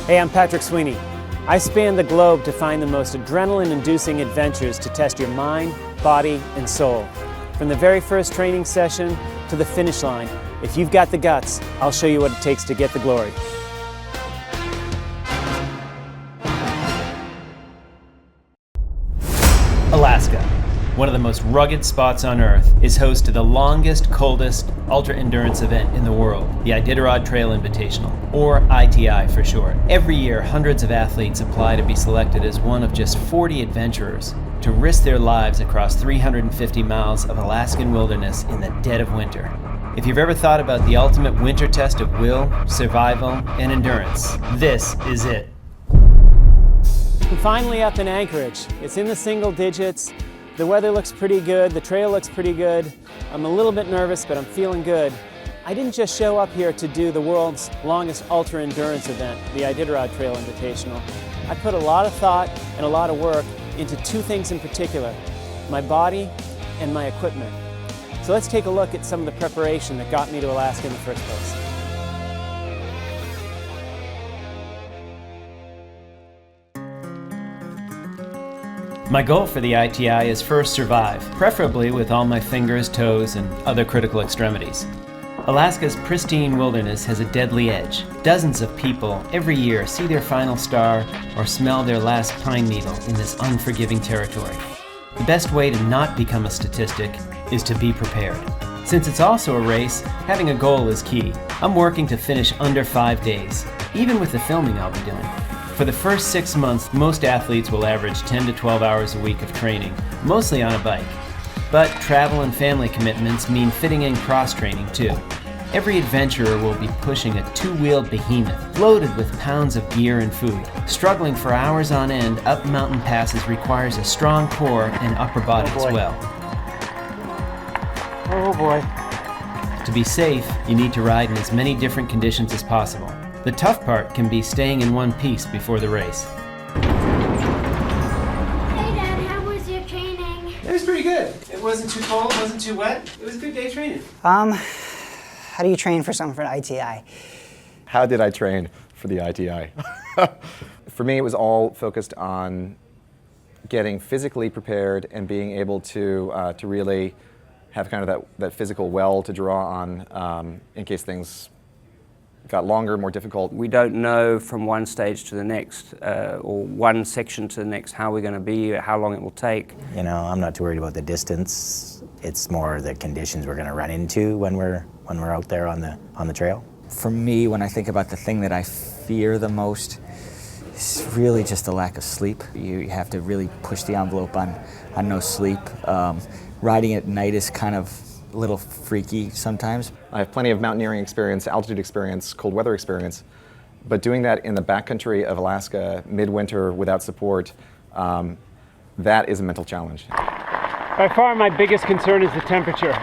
Hey, I'm Patrick Sweeney. I span the globe to find the most adrenaline-inducing adventures to test your mind, body, and soul. From the very first training session to the finish line, if you've got the guts, I'll show you what it takes to get the glory. Alaska, one of the most rugged spots on Earth, is host to the longest, coldest ultra-endurance event in the world, the Iditarod Trail Invitational, or ITI for short. Every year, hundreds of athletes apply to be selected as one of just 40 adventurers to risk their lives across 350 miles of Alaskan wilderness in the dead of winter. If you've ever thought about the ultimate winter test of will, survival, and endurance, this is it. I'm finally up in Anchorage. It's in the single digits. The weather looks pretty good, the trail looks pretty good. I'm a little bit nervous, but I'm feeling good. I didn't just show up here to do the world's longest ultra-endurance event, the Iditarod Trail Invitational. I put a lot of thought and a lot of work into two things in particular, my body and my equipment. So let's take a look at some of the preparation that got me to Alaska in the first place. My goal for the ITI is first survive, preferably with all my fingers, toes, and other critical extremities. Alaska's pristine wilderness has a deadly edge. Dozens of people every year see their final star or smell their last pine needle in this unforgiving territory. The best way to not become a statistic is to be prepared. Since it's also a race, having a goal is key. I'm working to finish under 5 days, even with the filming I'll be doing. For the first 6 months, most athletes will average 10 to 12 hours a week of training, mostly on a bike. But travel and family commitments mean fitting in cross-training too. Every adventurer will be pushing a two-wheeled behemoth, loaded with pounds of gear and food. Struggling for hours on end up mountain passes requires a strong core and upper body as well. Oh boy. To be safe, you need to ride in as many different conditions as possible. The tough part can be staying in one piece before the race. Hey Dad, how was your training? It was pretty good. It wasn't too cold, it wasn't too wet. It was a good day training. How do you train for something for an ITI? How did I train for the ITI? For me, it was all focused on getting physically prepared and being able to really have kind of that physical well to draw on in case things got longer, more difficult. We don't know from one stage to the next or one section to the next how we're going to be, how long it will take. You know, I'm not too worried about the distance. It's more the conditions we're going to run into when we're out there on the trail. For me, when I think about the thing that I fear the most, it's really just the lack of sleep. You have to really push the envelope on no sleep. Riding at night is kind of a little freaky sometimes. I have plenty of mountaineering experience, altitude experience, cold weather experience, but doing that in the backcountry of Alaska, midwinter, without support, that is a mental challenge. By far my biggest concern is the temperature.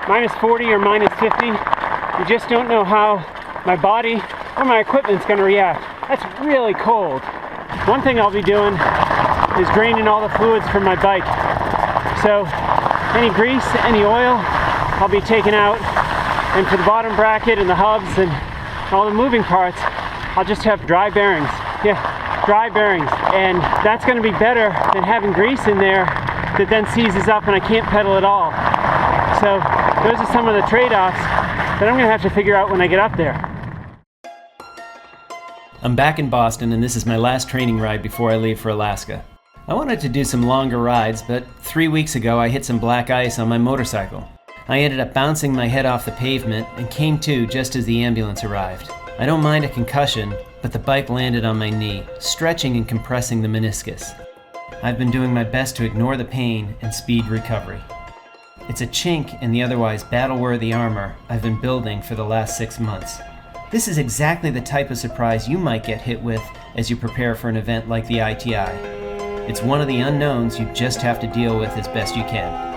Minus 40 or minus 50, you just don't know how my body or my equipment's going to react. That's really cold. One thing I'll be doing is draining all the fluids from my bike. So any grease, any oil, I'll be taking out. And for the bottom bracket and the hubs and all the moving parts, I'll just have dry bearings. Yeah, dry bearings. And that's going to be better than having grease in there that then seizes up and I can't pedal at all. So those are some of the trade-offs that I'm going to have to figure out when I get up there. I'm back in Boston and this is my last training ride before I leave for Alaska. I wanted to do some longer rides, but 3 weeks ago I hit some black ice on my motorcycle. I ended up bouncing my head off the pavement and came to just as the ambulance arrived. I don't mind a concussion, but the bike landed on my knee, stretching and compressing the meniscus. I've been doing my best to ignore the pain and speed recovery. It's a chink in the otherwise battle-worthy armor I've been building for the last 6 months. This is exactly the type of surprise you might get hit with as you prepare for an event like the ITI. It's one of the unknowns you just have to deal with as best you can.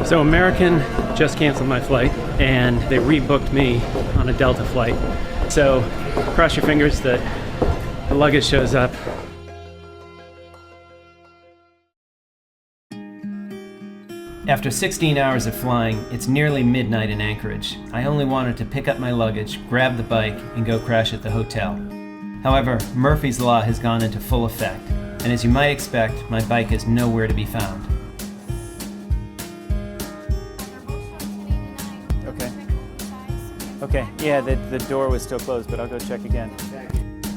So American just canceled my flight and they rebooked me on a Delta flight. So cross your fingers that the luggage shows up. After 16 hours of flying, it's nearly midnight in Anchorage. I only wanted to pick up my luggage, grab the bike, and go crash at the hotel. However, Murphy's Law has gone into full effect, and as you might expect, my bike is nowhere to be found. Okay, yeah, the door was still closed, but I'll go check again.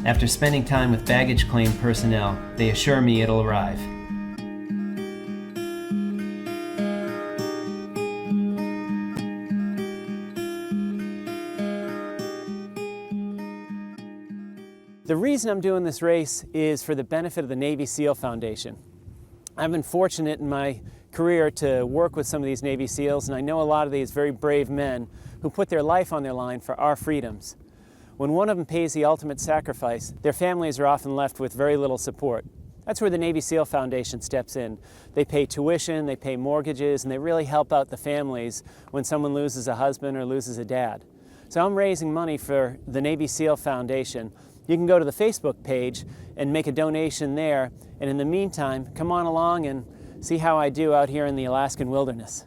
After spending time with baggage claim personnel, they assure me it'll arrive. The reason I'm doing this race is for the benefit of the Navy SEAL Foundation. I've been fortunate in my career to work with some of these Navy SEALs, and I know a lot of these very brave men who put their life on their line for our freedoms. When one of them pays the ultimate sacrifice, their families are often left with very little support. That's where the Navy SEAL Foundation steps in. They pay tuition, they pay mortgages, and they really help out the families when someone loses a husband or loses a dad. So I'm raising money for the Navy SEAL Foundation. You can go to the Facebook page and make a donation there, and in the meantime, come on along and see how I do out here in the Alaskan wilderness.